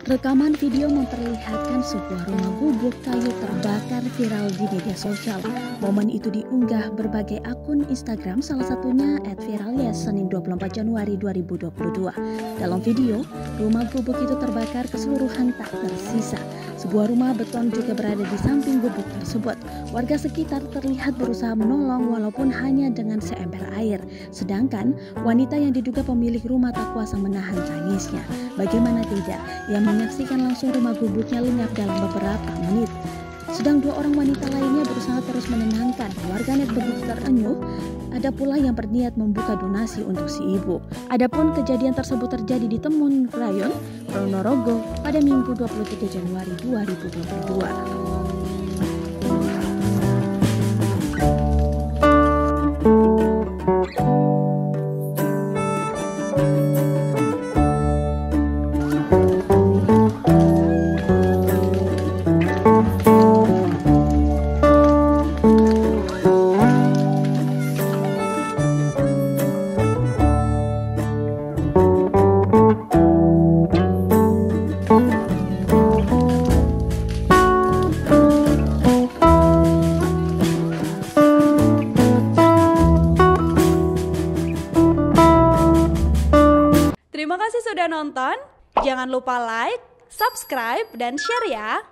Rekaman video memperlihatkan sebuah rumah gubuk kayu terbakar viral di media sosial. Momen itu diunggah berbagai akun Instagram, salah satunya @viralyes Senin 24 Januari 2022. Dalam video, rumah gubuk itu terbakar keseluruhan tak tersisa. Sebuah rumah beton juga berada di samping gubuk tersebut. Warga sekitar terlihat berusaha menolong walaupun hanya dengan seember air. Sedangkan wanita yang diduga pemilik rumah tak kuasa menahan tangisnya. Bagaimana tidak, ia menyaksikan langsung rumah gubuknya lenyap dalam beberapa menit. Sedang dua orang wanita lainnya berusaha terus menenangkan. Warganet begitu terenyuh. Ada pula yang berniat membuka donasi untuk si ibu. Adapun kejadian tersebut terjadi di Temon Rayon, Ponorogo pada Minggu 23 Januari 2022. Terima kasih sudah nonton. Jangan lupa like, subscribe, dan share ya.